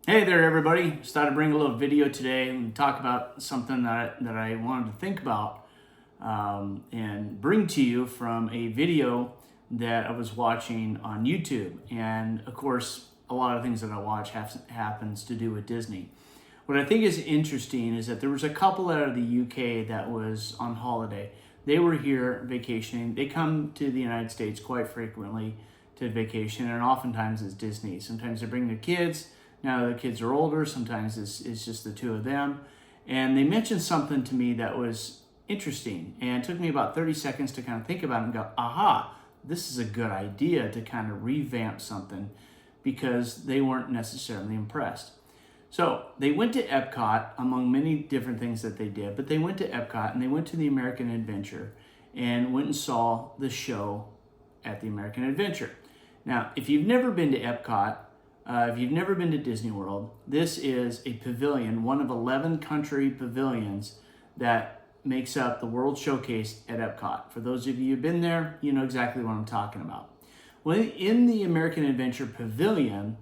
Hey there, everybody. Just thought I'd bring a little video today and talk about something that I wanted to think about and bring to you from a video that I was watching on YouTube. And of course, a lot of things that I watch happens to do with Disney. What I think is interesting is that there was a couple out of the UK that was on holiday. They were here vacationing. They come to the United States quite frequently to vacation, and oftentimes it's Disney. Sometimes they bring their kids. Now the kids are older, sometimes it's just the two of them. And they mentioned something to me that was interesting. And it took me about 30 seconds to kind of think about it and go, aha, this is a good idea to kind of revamp something, because they weren't necessarily impressed. So they went to EPCOT, among many different things that they did, but they went to EPCOT and they went to the American Adventure and went and saw the show at the American Adventure. Now, if you've never been to EPCOT, if you've never been to Disney World, this is a pavilion, one of 11 country pavilions that makes up the World Showcase at EPCOT. For those of you who've been there, you know exactly what I'm talking about. Well, in the American Adventure Pavilion,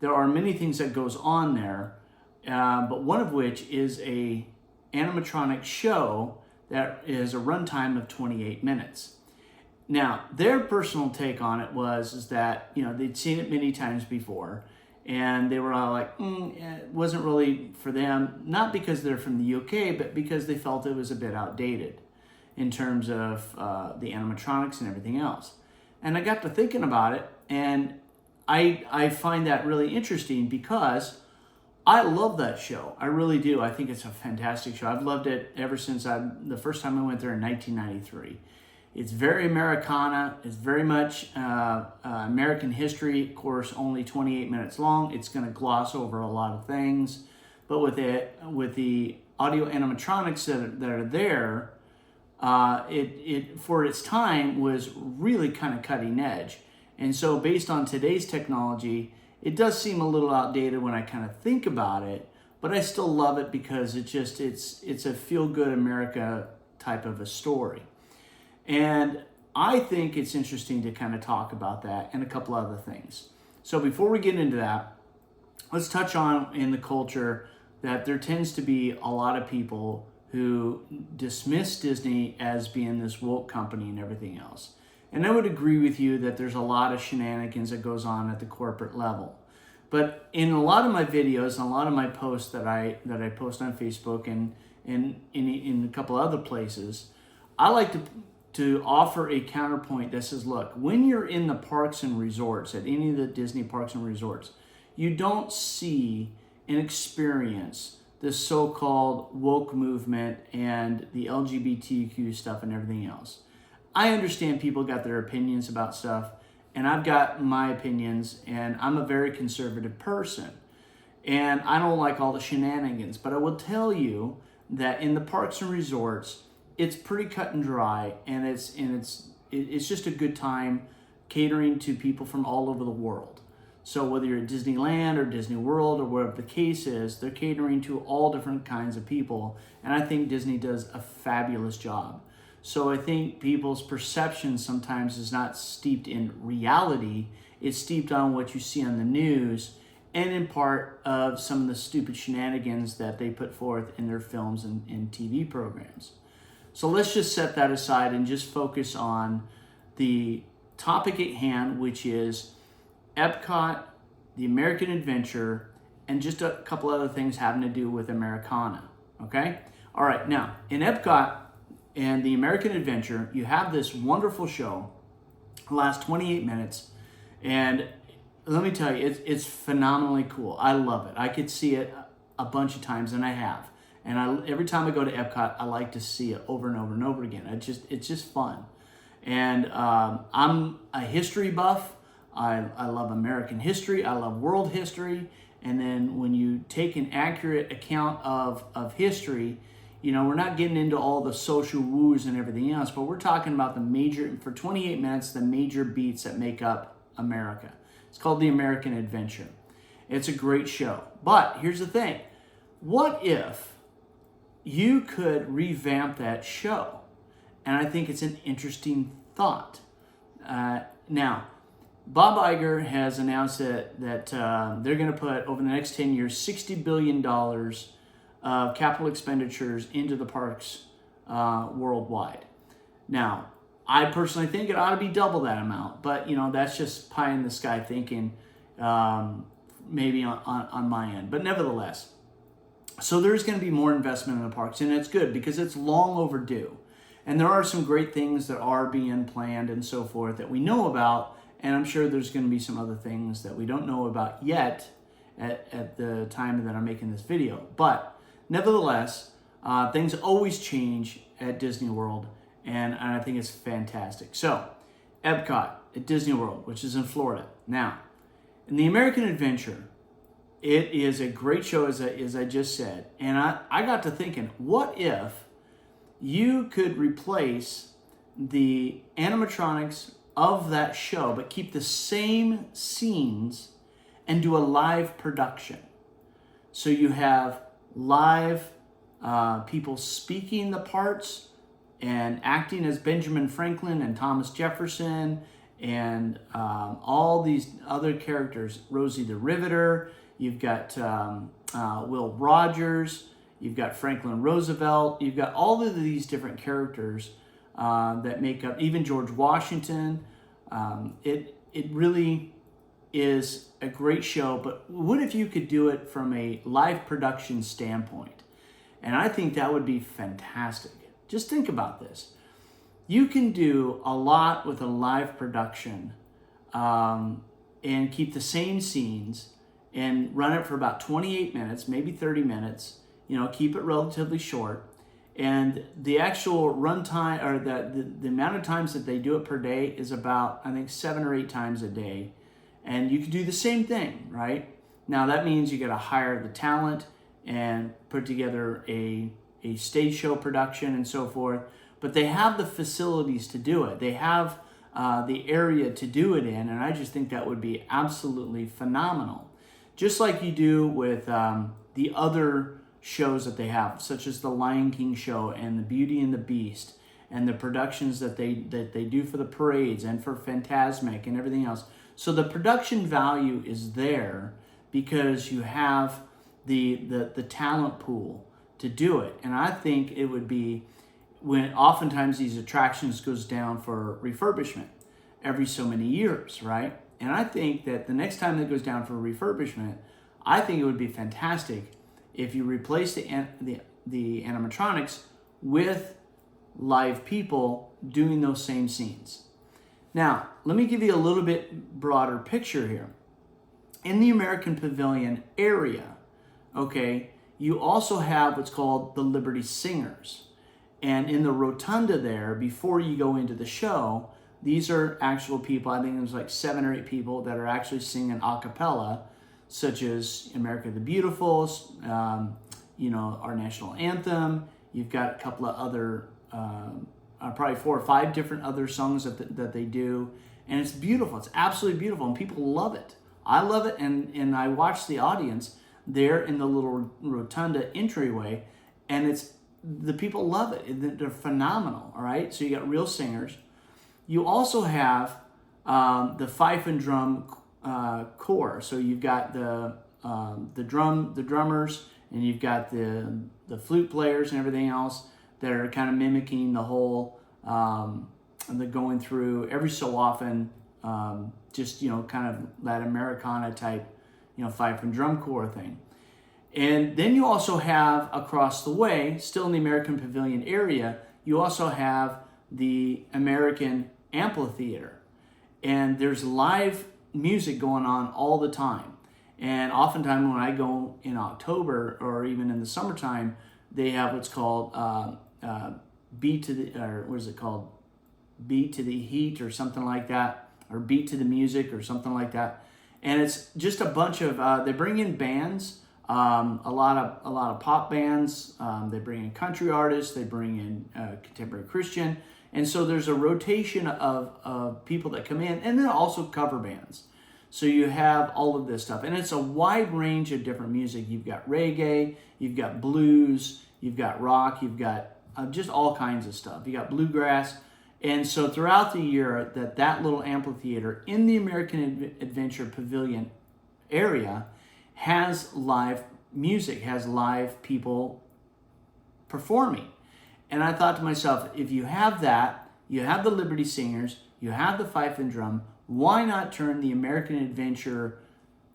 there are many things that goes on there, but one of which is a animatronic show that is a runtime of 28 minutes. Now, their personal take on it is that, they'd seen it many times before, and they were all like, it wasn't really for them, not because they're from the UK, but because they felt it was a bit outdated in terms of the animatronics and everything else. And I got to thinking about it, and I find that really interesting because I love that show. I really do. I think it's a fantastic show. I've loved it ever since the first time I went there in 1993. It's very Americana. It's very much American history. Of course, only 28 minutes long. It's going to gloss over a lot of things, but with the audio animatronics that are there, it for its time was really kind of cutting edge. And so, based on today's technology, it does seem a little outdated when I kind of think about it, but I still love it because it's a feel-good America type of a story. And I think it's interesting to kind of talk about that and a couple other things. So before we get into that, let's touch on in the culture that there tends to be a lot of people who dismiss Disney as being this woke company and everything else. And I would agree with you that there's a lot of shenanigans that goes on at the corporate level. But in a lot of my videos and a lot of my posts that I post on Facebook and in a couple other places, I like to offer a counterpoint that says, look, when you're in the parks and resorts, at any of the Disney parks and resorts, you don't see and experience this so-called woke movement and the LGBTQ stuff and everything else. I understand people got their opinions about stuff, and I've got my opinions, and I'm a very conservative person. And I don't like all the shenanigans, but I will tell you that in the parks and resorts, it's pretty cut and dry, and it's just a good time catering to people from all over the world. So whether you're at Disneyland or Disney World or whatever the case is, they're catering to all different kinds of people, and I think Disney does a fabulous job. So I think people's perception sometimes is not steeped in reality, it's steeped on what you see on the news and in part of some of the stupid shenanigans that they put forth in their films and TV programs. So let's just set that aside and just focus on the topic at hand, which is EPCOT, the American Adventure, and just a couple other things having to do with Americana, okay? All right, now, in EPCOT and the American Adventure, you have this wonderful show, it lasts 28 minutes, and let me tell you, it's phenomenally cool. I love it. I could see it a bunch of times, and I have. And every time I go to EPCOT, I like to see it over and over and over again. It's just fun. And I'm a history buff. I love American history. I love world history. And then when you take an accurate account of history, we're not getting into all the social woos and everything else, but we're talking about for 28 minutes, the major beats that make up America. It's called the American Adventure. It's a great show. But here's the thing. What if you could revamp that show? And I think it's an interesting thought. Now, Bob Iger has announced that they're going to put, over the next 10 years, $60 billion of capital expenditures into the parks worldwide. Now, I personally think it ought to be double that amount, but that's just pie in the sky thinking, maybe on my end. But nevertheless, so there's going to be more investment in the parks, and it's good because it's long overdue. And there are some great things that are being planned and so forth that we know about, and I'm sure there's going to be some other things that we don't know about yet at the time that I'm making this video. But nevertheless, things always change at Disney World, and I think it's fantastic. So, EPCOT at Disney World, which is in Florida. Now, in the American Adventure, it is a great show, as I just said. And I got to thinking, what if you could replace the animatronics of that show, but keep the same scenes and do a live production? So you have live people speaking the parts and acting as Benjamin Franklin and Thomas Jefferson and all these other characters. Rosie the Riveter, you've got Will Rogers, you've got Franklin Roosevelt, you've got all of these different characters that make up, even George Washington. It really is a great show, but what if you could do it from a live production standpoint? And I think that would be fantastic. Just think about this. You can do a lot with a live production and keep the same scenes and run it for about 28 minutes, maybe 30 minutes, keep it relatively short. And the actual runtime, or the amount of times that they do it per day, is about, I think, 7 or 8 times a day. And you can do the same thing, right? Now that means you got to hire the talent and put together a stage show production and so forth. But they have the facilities to do it. They have the area to do it in, and I just think that would be absolutely phenomenal. Just like you do with the other shows that they have, such as the Lion King show and the Beauty and the Beast, and the productions that they do for the parades and for Fantasmic and everything else. So the production value is there because you have the talent pool to do it. And I think it would be, when oftentimes these attractions goes down for refurbishment every so many years, right? And I think that the next time that goes down for refurbishment, I think it would be fantastic if you replace the animatronics with live people doing those same scenes. Now, let me give you a little bit broader picture here. In the American Pavilion area, okay, you also have what's called the Liberty Singers. And in the rotunda there, before you go into the show, these are actual people. I think there's like 7 or 8 people that are actually singing a cappella, such as America the Beautiful, our national anthem. You've got a couple of other, probably 4 or 5 different other songs that they do. And it's beautiful. It's absolutely beautiful. And people love it. I love it. And I watch the audience there in the little rotunda entryway. And the people love it. They're phenomenal. All right. So you got real singers. You also have the fife and drum corps. So you've got the drummers, and you've got the flute players and everything else that are kind of mimicking the whole, the going through every so often, just kind of that Americana type, fife and drum corps thing. And then you also have across the way, still in the American Pavilion area, you also have the American Amphitheater. And there's live music going on all the time. And oftentimes when I go in October or even in the summertime, they have what's called Beat to the Heat or something like that, or Beat to the Music or something like that. And it's just a bunch of, they bring in bands, a lot of pop bands, they bring in country artists, they bring in contemporary Christian. And so there's a rotation of people that come in, and then also cover bands. So you have all of this stuff. And it's a wide range of different music. You've got reggae, you've got blues, you've got rock, you've got just all kinds of stuff. You got bluegrass. And so throughout the year, that little amphitheater in the American Adventure Pavilion area has live music, has live people performing. And I thought to myself, if you have that, you have the Liberty Singers, you have the fife and drum, why not turn the American Adventure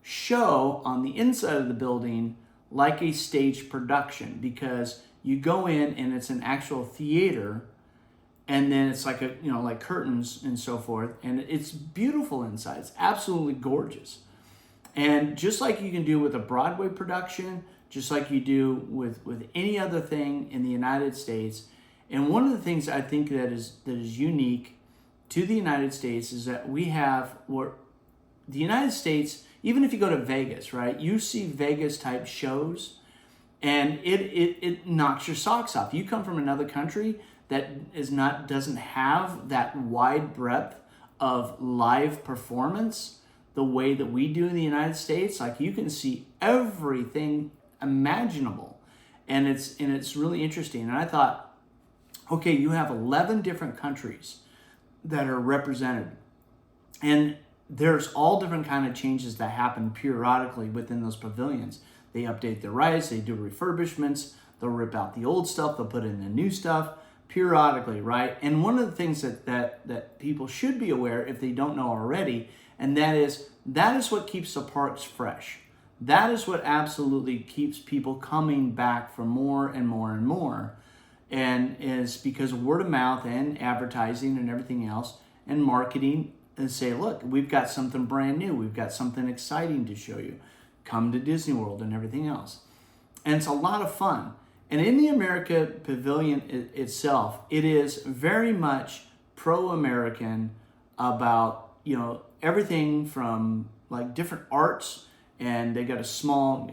show on the inside of the building like a stage production? Because you go in and it's an actual theater, and then it's like like curtains and so forth, and it's beautiful inside. It's absolutely gorgeous. And just like you can do with a Broadway production, just like you do with any other thing in the United States. And one of the things I think that is unique to the United States is that we have what the United States, even if you go to Vegas, right? You see Vegas type shows and it knocks your socks off. You come from another country that doesn't have that wide breadth of live performance the way that we do in the United States. Like, you can see everything imaginable, and it's really interesting. And I thought, okay, you have 11 different countries that are represented, and there's all different kind of changes that happen periodically within those pavilions. They update the rides, they do refurbishments, they'll rip out the old stuff, they'll put in the new stuff periodically, right? And one of the things that people should be aware, if they don't know already, and that is what keeps the parks fresh. That is what absolutely keeps people coming back for more and more and more. And is because of word of mouth and advertising and everything else and marketing, and say, look, we've got something brand new. We've got something exciting to show you. Come to Disney World and everything else. And it's a lot of fun. And in the America Pavilion itself, it is very much pro-American about, everything from like different arts, and they got a small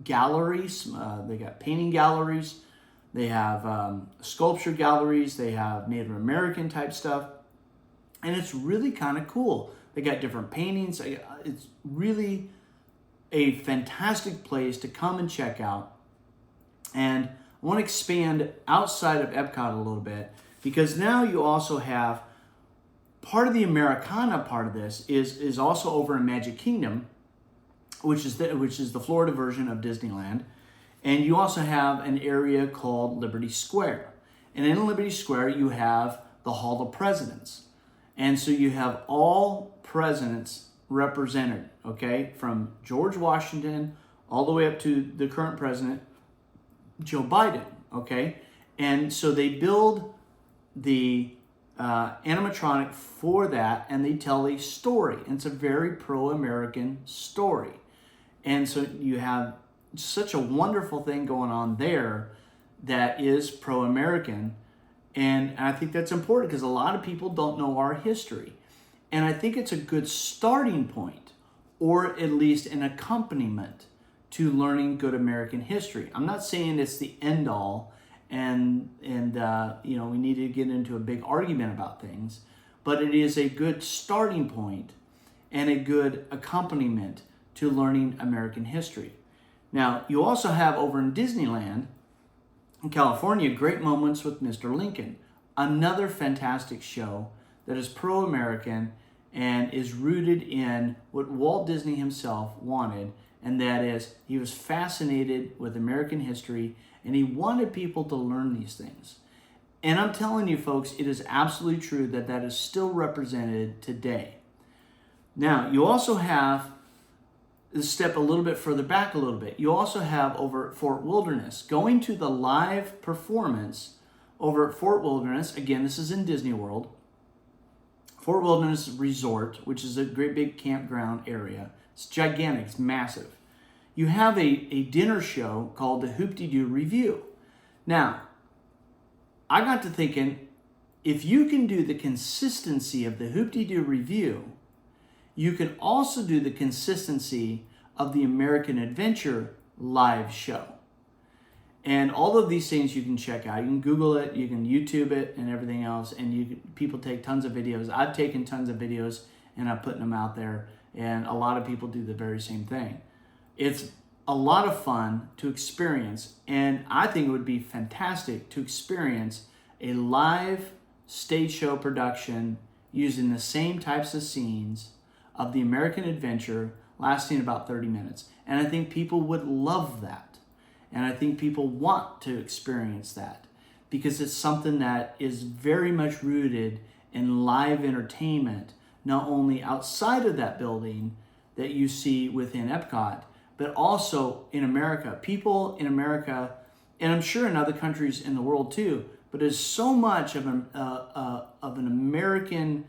galleries. They got painting galleries. They have sculpture galleries. They have Native American type stuff. And it's really kind of cool. They got different paintings. It's really a fantastic place to come and check out. And I want to expand outside of EPCOT a little bit, because now you also have part of the Americana part of this is also over in Magic Kingdom, which is the Florida version of Disneyland. And you also have an area called Liberty Square. And in Liberty Square, you have the Hall of Presidents. And so you have all presidents represented, okay, from George Washington all the way up to the current president, Joe Biden, okay? And so they build the animatronic for that, and they tell a story. And it's a very pro-American story. And so you have such a wonderful thing going on there that is pro-American. And I think that's important because a lot of people don't know our history. And I think it's a good starting point, or at least an accompaniment to learning good American history. I'm not saying it's the end all, and we need to get into a big argument about things, but it is a good starting point and a good accompaniment to learning American history. Now, you also have over in Disneyland in California, Great Moments with Mr. Lincoln, another fantastic show that is pro-American and is rooted in what Walt Disney himself wanted, and that is he was fascinated with American history and he wanted people to learn these things. And I'm telling you folks, it is absolutely true that is still represented today. Now, you also have, step a little bit further back a little bit, you also have over at Fort Wilderness, going to the live performance over at Fort Wilderness. Again, this is in Disney World. Fort Wilderness Resort, which is a great big campground area. It's gigantic, it's massive. You have a dinner show called the Hoop-de-Doo Review. Now, I got to thinking, if you can do the consistency of the Hoop-de-Doo Review, you can also do the consistency of the American Adventure live show. And all of these things you can check out. You can Google it, you can YouTube it, and everything else. And people take tons of videos. I've taken tons of videos, and I'm putting them out there. And a lot of people do the very same thing. It's a lot of fun to experience. And I think it would be fantastic to experience a live stage show production using the same types of scenes of the American Adventure lasting about 30 minutes. And I think people would love that. And I think people want to experience that because it's something that is very much rooted in live entertainment, not only outside of that building that you see within EPCOT, but also in America. People in America, and I'm sure in other countries in the world too, but there's so much of an American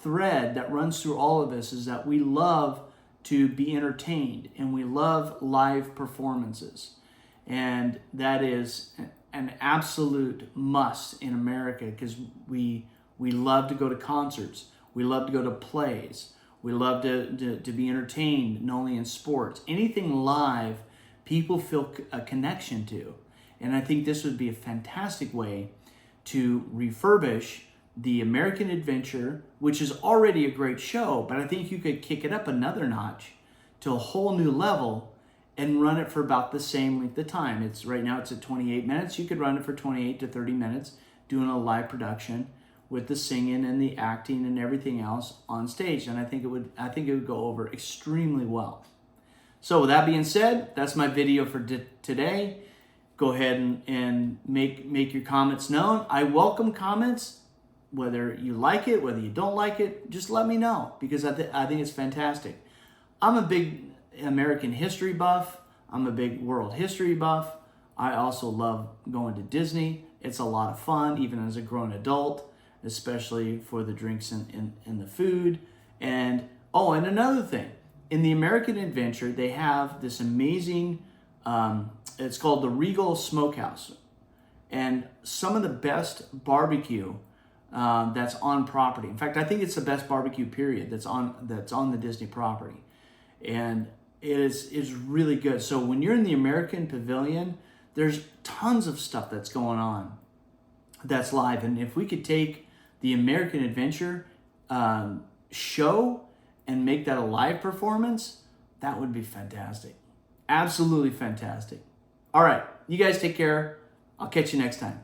thread that runs through all of this is that we love to be entertained and we love live performances. And that is an absolute must in America because we love to go to concerts. We love to go to plays. We love to be entertained, not only in sports. Anything live, people feel a connection to. And I think this would be a fantastic way to refurbish the American Adventure, which is already a great show, but I think you could kick it up another notch to a whole new level and run it for about the same length of time. Right now it's at 28 minutes. You could run it for 28 to 30 minutes doing a live production with the singing and the acting and everything else on stage. And I think it would go over extremely well. So with that being said, that's my video for today. Go ahead and make your comments known. I welcome comments, whether you like it, whether you don't like it, just let me know because I think it's fantastic. I'm a big American history buff. I'm a big world history buff. I also love going to Disney. It's a lot of fun, even as a grown adult, especially for the drinks and the food. And another thing, in the American Adventure, they have this amazing, it's called the Regal Smokehouse. And some of the best barbecue that's on property. In fact, I think it's the best barbecue period that's on the Disney property. And it is really good. So when you're in the American Pavilion, there's tons of stuff that's going on that's live. And if we could take the American Adventure show and make that a live performance, that would be fantastic. Absolutely fantastic. All right, you guys take care. I'll catch you next time.